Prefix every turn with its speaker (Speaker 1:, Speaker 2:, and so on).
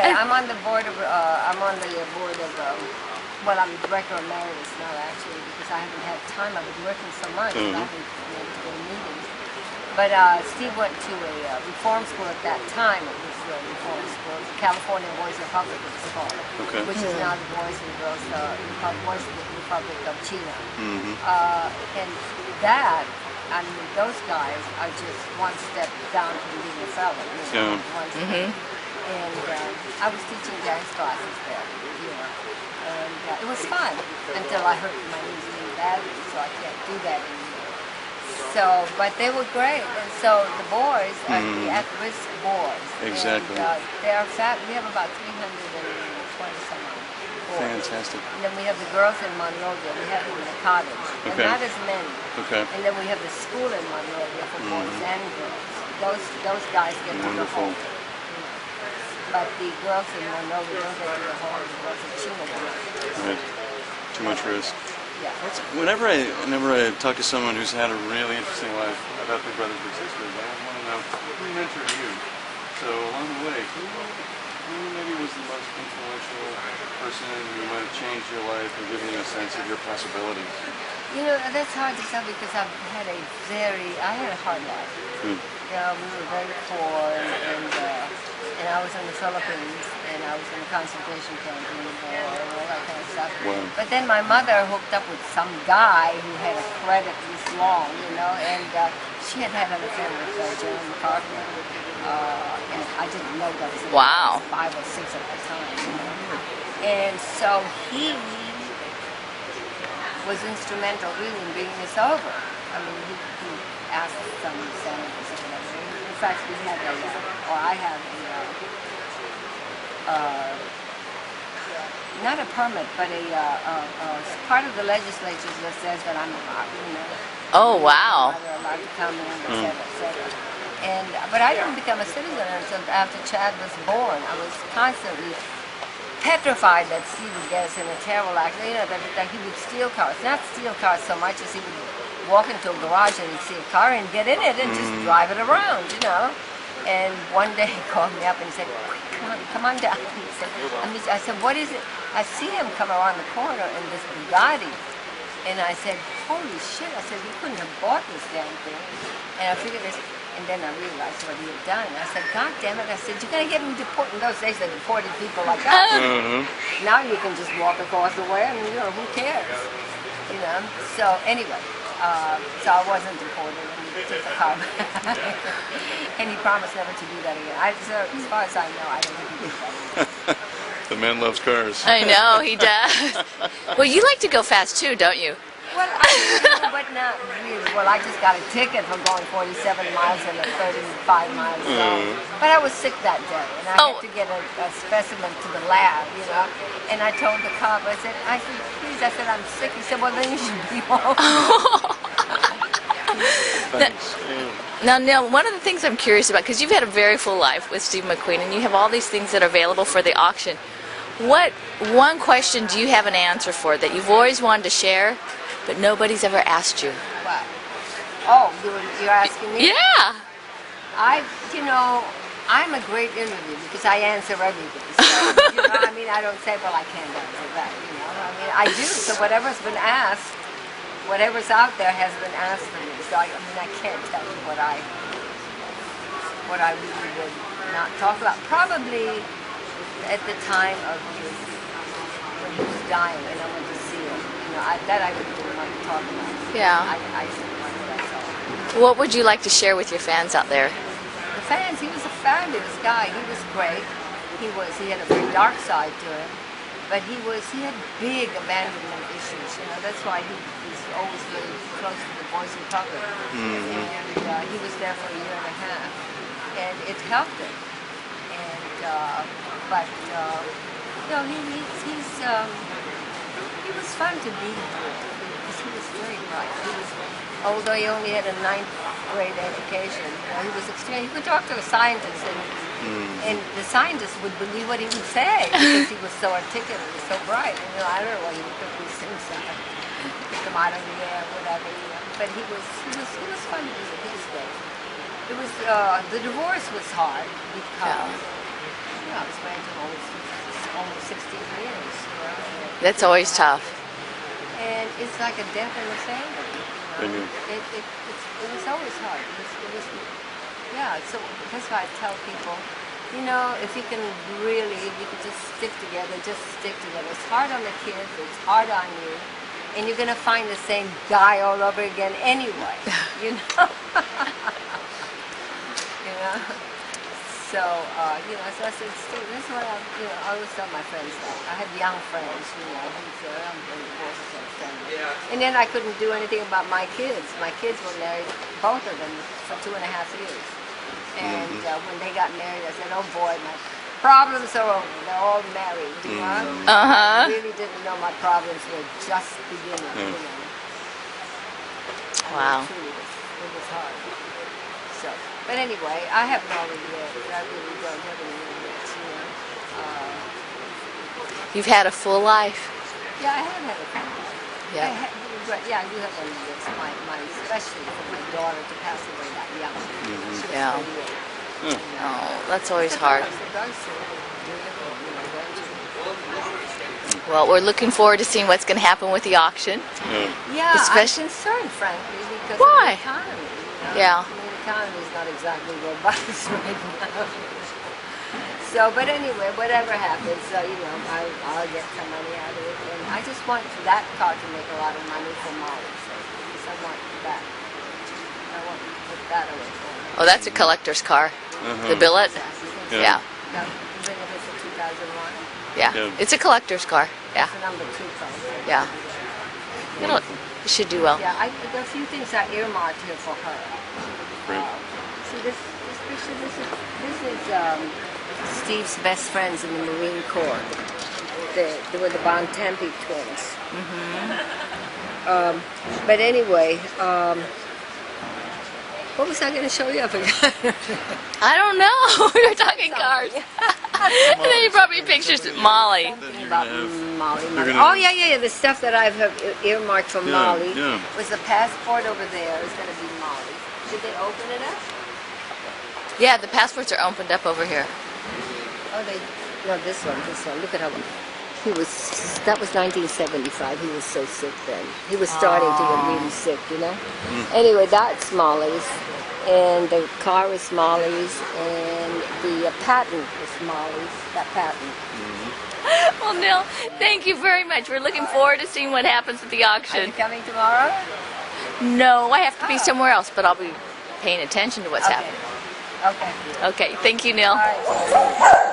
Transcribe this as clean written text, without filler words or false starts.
Speaker 1: okay. I'm on the board of. Well, I'm the director of Marriott now, actually, because I haven't had time. I've been working so much. And I haven't been able to go to meetings. But Steve went to a reform school at that time. It was a reform school, California Boys Republic, it was called, which is now the Boys and Girls Boys Republic of Chino. And that, I mean, those guys are just one step down from being a fellow. You know, one step. And I was teaching dance classes there, you know, and it was fun until I hurt my knees really badly, so I can't do that anymore. So, but they were great, and so the boys are the at-risk boys.
Speaker 2: Exactly.
Speaker 1: And, they are fat. We have about 320 some odd boys.
Speaker 2: Fantastic.
Speaker 1: And then we have the girls in Monrovia. We have them in a cottage, and not as many. And then we have the school in Monrovia for boys and girls. Those guys get to go home. But the girls in Monrovia don't get to go home. The girls in Chino don't.
Speaker 2: Right. Too much risk.
Speaker 1: Yeah.
Speaker 2: Whenever I talk to someone who's had a really interesting life about their brothers or sisters, I want to know who mentored you. So along the way, who maybe was the most influential person who might have changed your life and given you a sense of your possibilities?
Speaker 1: You know, that's hard to tell because I had a hard life. Yeah, we were very poor, and I was in the Philippines, and I was in a concentration camp in the war, and all that kind of stuff. But then my mother hooked up with some guy who had a credit this long, you know, and she had an affair with Jeremy McCarthy, and I didn't know that was 5 or 6 at the time, you know. And so he was instrumental really in bringing us over. I mean, he asked some senators or whatever. In fact, we had I have not a permit, but a part of the legislature that says that I'm, you know.
Speaker 3: Oh, wow.
Speaker 1: They're allowed to come in, et cetera, et cetera. And, but I didn't become a citizen until after Chad was born. I was constantly petrified that Steve would get us in a terrible accident, you know, that he would steal cars. Not steal cars so much as he would walk into a garage and he'd see a car and get in it and just drive it around, you know. And one day he called me up and he said, come on down. He said, I said, what is it? I see him come around the corner in this Bugatti. And I said, holy shit. I said, he couldn't have bought this damn thing. And I figured this. And then I realized what he had done. I said, God damn it. I said, you're going to get me deported. In those days, they deported people like us. Now you can just walk across the way and, you know, who cares? You know? So anyway, so I wasn't deported. And he took the car back. And he promised never to do that again. So as far as I know, I don't think he did that.
Speaker 2: The man loves cars.
Speaker 3: I know, he does. Well, you like to go fast too, don't you?
Speaker 1: Well, I do, but not really. Well, I just got a ticket for going 47 miles in a 35 mile zone. But I was sick that day, and I had to get a specimen to the lab, you know. And I told the cop, I said, please, I said, I'm sick. He said, well, then you should be home.
Speaker 3: Now, Neil, one of the things I'm curious about, because you've had a very full life with Steve McQueen, and you have all these things that are available for the auction. What one question do you have an answer for that you've always wanted to share, but nobody's ever asked you?
Speaker 1: What? Oh, you're asking me?
Speaker 3: Yeah.
Speaker 1: You know, I'm a great interview because I answer everything. So, you know, I mean, I don't say, well, I can't answer that, you know. I mean, I do. So whatever's been asked, whatever's out there has been asked of me. So I mean, I can't tell you what I really would not talk about. Probably at the time of when he was dying and I went to see him, you know, that I really didn't want to talk about.
Speaker 3: Yeah.
Speaker 1: I said what I saw.
Speaker 3: What would you like to share with your fans out there?
Speaker 1: The fans, he was a fabulous guy. He was great. He had a very dark side to him, but he had big abandonment issues. You know, that's why he was always really close to the Boys and Public. And he was there for a year and a half, and it helped him. And but you know, he was fun to be with because he was very bright. Although he only had a 9th grade education, you know, he was extremely. He could talk to a scientist, and the scientist would believe what he would say because he was so articulate, he was so bright. And, you know, I don't know why he would put these things out, pick them out of the air, whatever. You know. But he was fun to be with. He was great. It was the divorce was hard because. I was married to him almost 16 years.
Speaker 3: That's always tough.
Speaker 1: And it's like a death in the family. It was always hard. It was, yeah. So that's why I tell people, if you can really, if you can just stick together, just stick together. It's hard on the kids. It's hard on you, and you're gonna find the same guy all over again anyway. So, so I said, Steve, this is what I always tell my friends that. I have young friends, who say, I'm going to divorce their family. And then I couldn't do anything about my kids. My kids were married, both of them, for 2.5 years. And when they got married, I said, oh boy, my problems are over. They're all married, I really didn't know my problems were just beginning,
Speaker 3: Wow.
Speaker 1: It was hard. So, but anyway, I have no regrets. I really don't have any regrets,
Speaker 3: You've had a full life.
Speaker 1: Yeah, I have had a family.
Speaker 3: Yeah.
Speaker 1: I do have one regrets. Especially for my daughter to pass away that young. She was
Speaker 3: Yeah.
Speaker 1: 38.
Speaker 3: Oh, that's always hard.
Speaker 1: It does,
Speaker 3: Well, we're looking forward to seeing what's going to happen with the auction.
Speaker 1: Yeah,
Speaker 3: Especially-
Speaker 1: I'm concerned, frankly, because
Speaker 3: Why?
Speaker 1: of the economy.
Speaker 3: Yeah.
Speaker 1: The economy is not exactly robust right now. So, but anyway, whatever happens, I'll get some money out of it. And I just want that car to make a lot of money for Molly. So I want that. I want to put that away for her.
Speaker 3: Oh, that's a collector's car. The billet? Yeah.
Speaker 1: No, even if it's a 2001.
Speaker 3: Yeah. It's a collector's car. Yeah.
Speaker 1: It's a number 2 car.
Speaker 3: Yeah. It should do well.
Speaker 1: Yeah, there are a few things I earmarked here for her.
Speaker 2: Great.
Speaker 1: See this picture. This is Steve's best friends in the Marine Corps. They were the Bontempi twins. But anyway, what was I going to show you? I forgot.
Speaker 3: I don't know. We were talking cars. And then you brought me pictures of Molly.
Speaker 1: About Molly.
Speaker 2: gonna-
Speaker 1: Oh yeah. The stuff that I've earmarked for Molly
Speaker 2: yeah.
Speaker 1: was the passport over there. Is going to be Molly. Did they open it up?
Speaker 3: Yeah, the passports are opened up over here.
Speaker 1: Oh, no, this one. Look at how that was 1975. He was so sick then. He was starting to get really sick, Anyway, that's Molly's, and the car is Molly's, and the patent is Molly's. That patent.
Speaker 3: Well, Neil, thank you very much. We're looking forward to seeing what happens at the
Speaker 1: Are
Speaker 3: auction.
Speaker 1: you coming tomorrow?
Speaker 3: No, I have to be somewhere else, but I'll be paying attention to what's
Speaker 1: Okay.
Speaker 3: happening.
Speaker 1: Okay.
Speaker 3: Okay, thank you, Neil.
Speaker 1: All right.